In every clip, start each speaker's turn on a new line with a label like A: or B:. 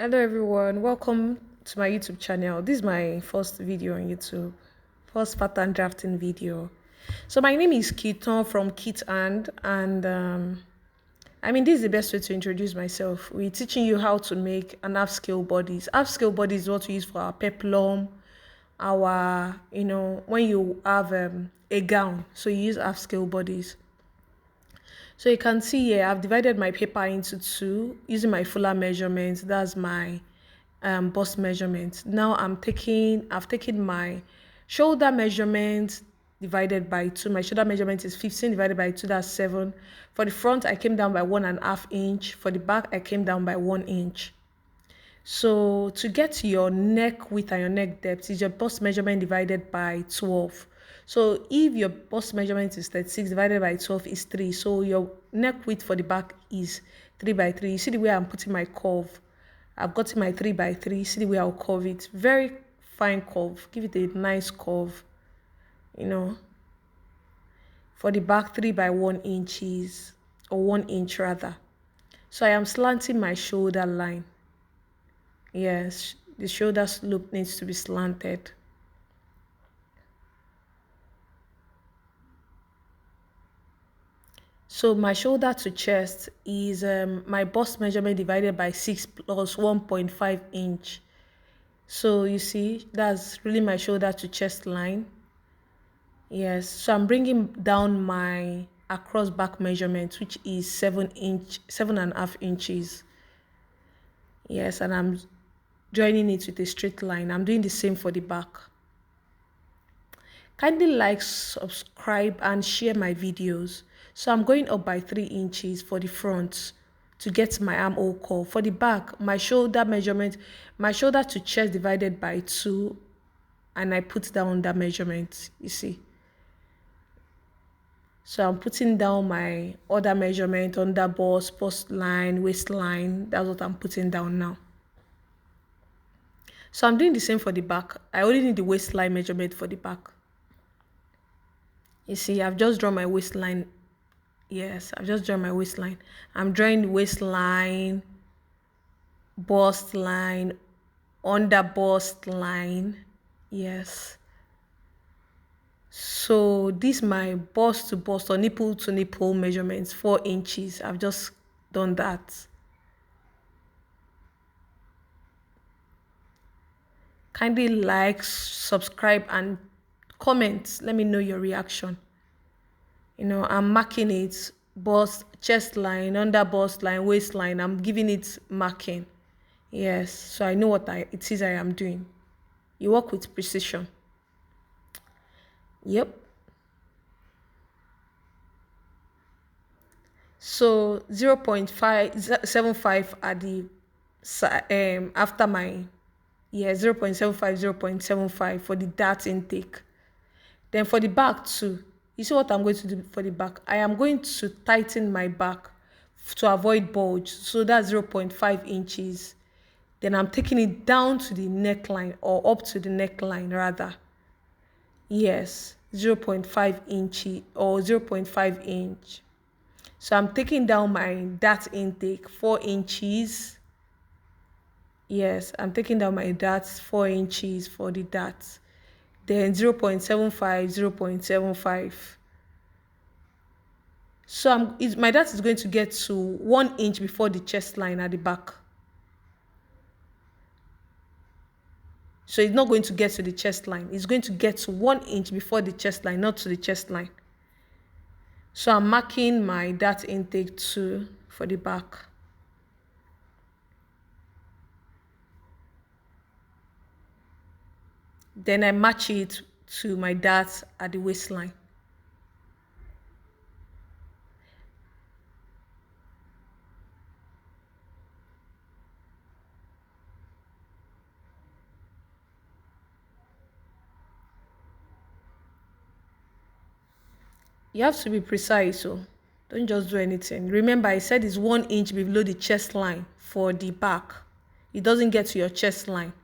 A: Hello everyone, welcome to my YouTube channel. This is my first video on YouTube, first pattern drafting video. So my name is Kiton from Kit and this is the best way to introduce myself. We're teaching you how to make an half-scale bodice. Half-scale bodice is what we use for our peplum, when you have a gown, so you use half-scale bodies. So you can see here, I've divided my paper into two using my fuller measurement. That's my bust measurement. Now I've taken my shoulder measurement divided by two. My shoulder measurement is 15 divided by two, that's 7. For the front, I came down by 1.5 inch. For the back, I came down by 1 inch. So to get to your neck width and your neck depth is your bust measurement divided by 12. So if your bust measurement is 36 divided by 12 is 3. So your neck width for the back is 3 by 3. You see the way I'm putting my curve. I've gotten my 3 by 3. See the way I'll curve it. Very fine curve. Give it a nice curve. For the back, 3 by 1 inches or 1 inch rather. So I am slanting my shoulder line. Yes, the shoulder slope needs to be slanted. So my shoulder to chest is my bust measurement divided by 6 plus 1.5 inch. So you see, that's really my shoulder to chest line. Yes, so I'm bringing down my across back measurement, which is 7.5 inches. Yes, and I'm joining it with a straight line. I'm doing the same for the back. Kindly like, subscribe, and share my videos. So I'm going up by 3 inches for the front to get my armhole curve. For the back, my shoulder measurement, my shoulder to chest divided by 2, and I put down that measurement, you see. So I'm putting down my other measurement under bust line, waistline. That's what I'm putting down now. So I'm doing the same for the back. I only need the waistline measurement for the back. You see, I've just drawn my waistline. Yes, I've just drawn my waistline. I'm drawing the waistline, bust line, under bust line. Yes. So this my bust to bust or nipple to nipple measurements, 4 inches. I've just done that. Kindly like, subscribe, and comment. Let me know your reaction. I'm marking it, bust, chest line, under bust line, waistline. I'm giving it marking. Yes, so I know what it is I am doing. You work with precision. Yep. So 0.575 at the after my 0.75, 0.75 for the dart intake. Then for the back too, you see what I'm going to do for the back? I am going to tighten my back to avoid bulge. So that's 0.5 inches. Then I'm taking it down to the neckline, or up to the neckline rather. Yes, 0.5 inches or 0.5 inch. So I'm taking down my dart intake 4 inches. Yes, I'm taking down my darts 4 inches for the darts. Then 0.75, 0.75. So my dart is going to get to 1 inch before the chest line at the back. So it's not going to get to the chest line. It's going to get to 1 inch before the chest line, not to the chest line. So I'm marking my dart intake 2 for the back. Then I match it to my dart at the waistline. You have to be precise, so don't just do anything. Remember, I said it's 1 inch below the chest line for the back. It doesn't get to your chest line.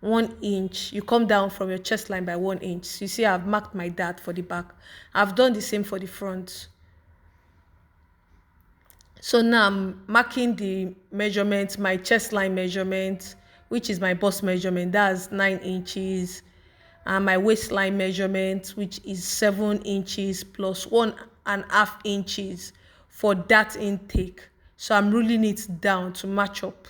A: 1 inch, you come down from your chest line by 1 inch. So you see, I've marked my dart for the back. I've done the same for the front. So now I'm marking the measurement, my chest line measurement, which is my bust measurement, that's 9 inches, and my waistline measurement, which is 7 inches plus 1.5 inches for that intake. So I'm ruling it down to match up.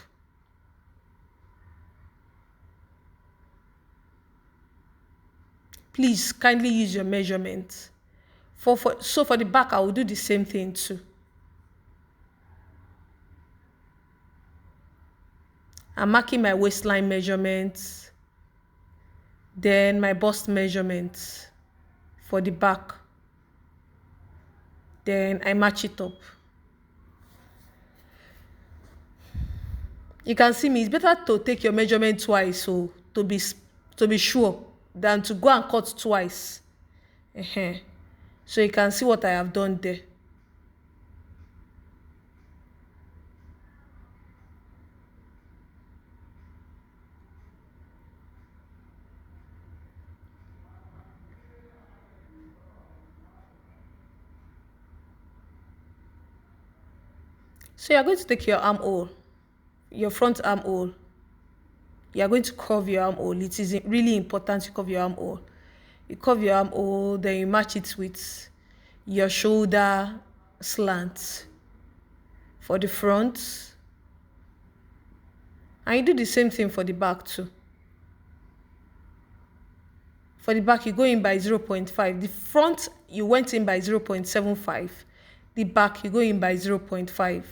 A: Please kindly use your measurement. So for the back, I will do the same thing too. I'm marking my waistline measurement, then my bust measurement for the back. Then I match it up. You can see me, it's better to take your measurement twice, so to be sure, than to go and cut twice. So you can see what I have done there. So you're going to take your armhole, your front armhole. You're going to curve your armhole. It is really important to curve your armhole. You curve your armhole, then you match it with your shoulder slant for the front. And you do the same thing for the back too. For the back, you go in by 0.5. The front, you went in by 0.75. The back, you go in by 0.5.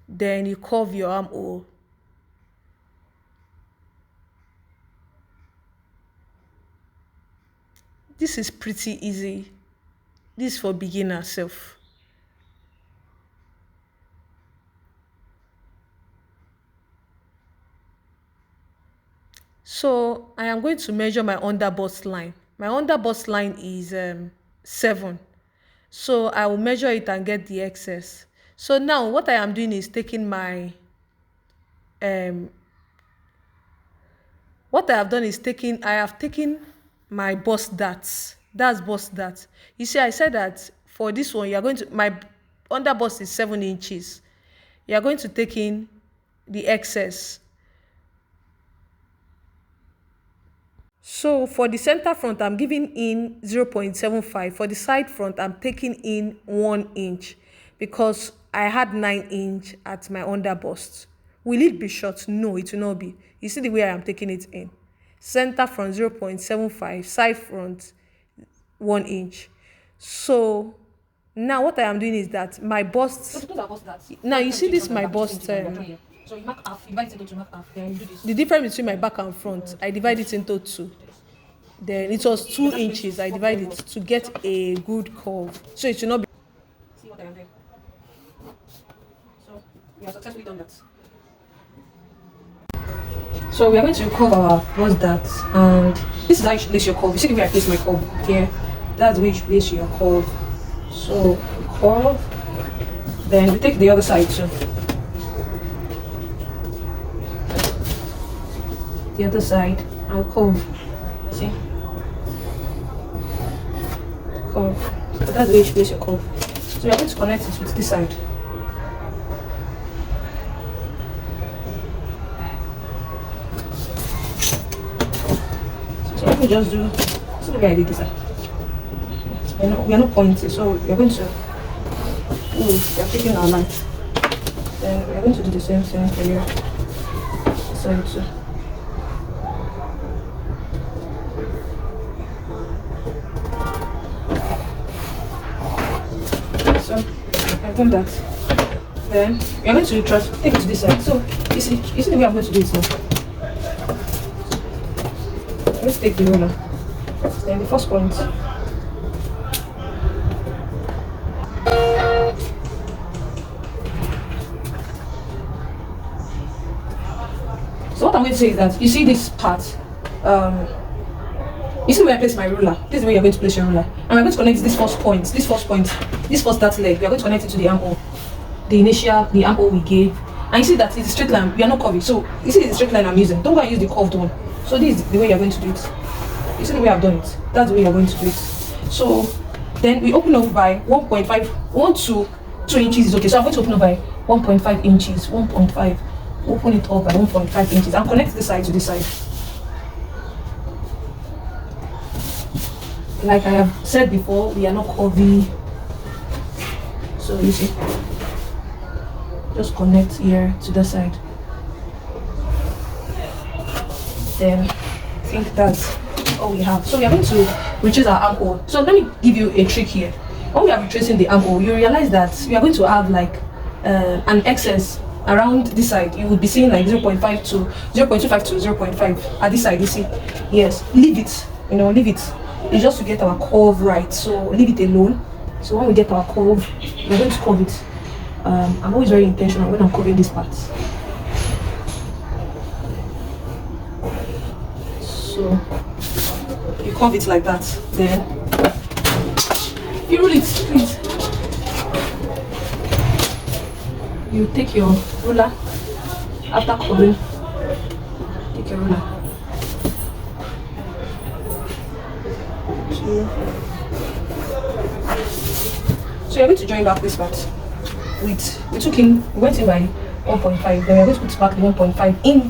A: Then you curve your armhole. This is pretty easy. This is for beginner self. So I am going to measure my under bust line. My under bust line is 7. So I will measure it and get the excess. So now what I am doing is taking my what I have done is I have taken my bust darts. That's bust darts. You see, I said that for this one, you are going to, my under bust is 7 inches. You are going to take in the excess. So for the center front, I'm giving in 0.75. For the side front, I'm taking in 1 inch because I had 9 inch at my under bust. Will it be short? No, it will not be. You see the way I am taking it in. Center front 0.75, side front 1 inch. So now what I am doing is that my bust. Now you see this my bust. So you mark half, divide it into half. Then you do this. The difference between my back and front, I divide it into 2. Then it was 2 inches. I divide it to get a good curve. So it should not be. See what I am doing. So we have successfully done that. So we are going to curve our bust dart, and this is how you should place your curve. You see the way I place my curve here? That's the way you should place your curve. So curve, then we take the other side too. The other side, I'll curve. See? Curve. So that's the way you should place your curve. So you're going to connect it with this side. So let me just do, see the way I did this side. We are not pointing, so we are going to, we are taking our line. Then we are going to do the same thing for your side too. So I've done that. Then we are going to take it to this side. So you see the way I'm going to do it now. Let's take the ruler. Then the first point. So what I'm going to say is that you see this part, you see where I place my ruler. This is the way you're going to place your ruler. And we're going to connect this first dart leg. We are going to connect it to the armhole. The armhole we gave. And you see that it's a straight line. We are not curving. So you see it's a straight line I'm using. Don't go and use the curved one. So this is the way you're going to do it. You see the way I've done it. That's the way you're going to do it. So Then we open up by 1.5, 1 to 2 inches is okay. So I'm going to open up by 1.5 inches, 1.5, open it up by 1.5 inches and connect this side to this side. Like I have said before, we are not curvy. So you see, just connect here to the side. Then I think that's all we have. So we are going to retrace our ankle. So let me give you a trick here. When we are retracing the ankle, you realize that we are going to have like an excess around this side. You will be seeing like 0.5 to 0.25 to 0.5 at this side. You see, yes, leave it, leave it. It's just to get our curve right, so leave it alone. So when we get our curve, we're going to curve it. I'm always very intentional when I'm curving this part. So you curve it like that, then you roll it, please. You take your ruler after curving. Take your ruler. So you're going to join back this part we went in by 1.5, then we're going to put back the 1.5 in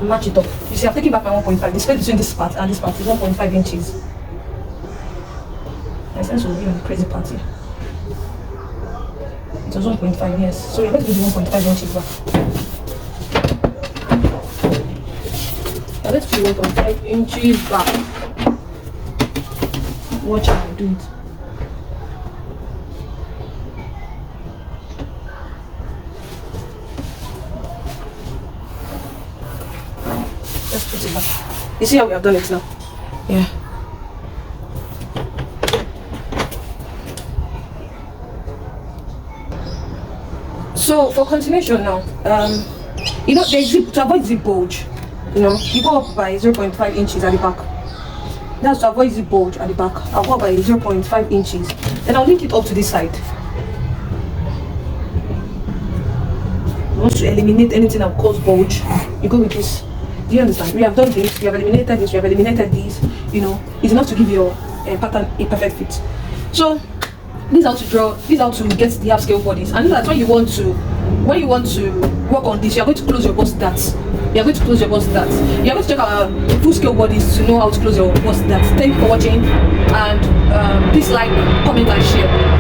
A: and match it up. You see, I'm taking back my 1.5. The space between this part and this part is 1.5 inches. My sense will be on the crazy party. It was 1.5, yes. So we're going to do the 1.5 inches back. Now let's do 1.5 inches back. Watch how I do it. Let's put it back. You see how we have done it now? Yeah. So for continuation now, there's zip to avoid zip bulge. You go up by 0.5 inches at the back. That's to avoid zip bulge at the back. I'll go up by 0.5 inches. Then I'll link it up to this side. Want to eliminate anything that will cause bulge, you go with this. Do you understand? We have done this, we have eliminated this, we have eliminated this. It's enough to give your pattern a perfect fit. So this is how to draw, this is how to get the half scale bodies. And that's when you want to work on this, you are going to close your bust darts. You are going to close your bust darts. You are going to check our full scale bodies to know how to close your bust darts. Thank you for watching, and please like, comment and share.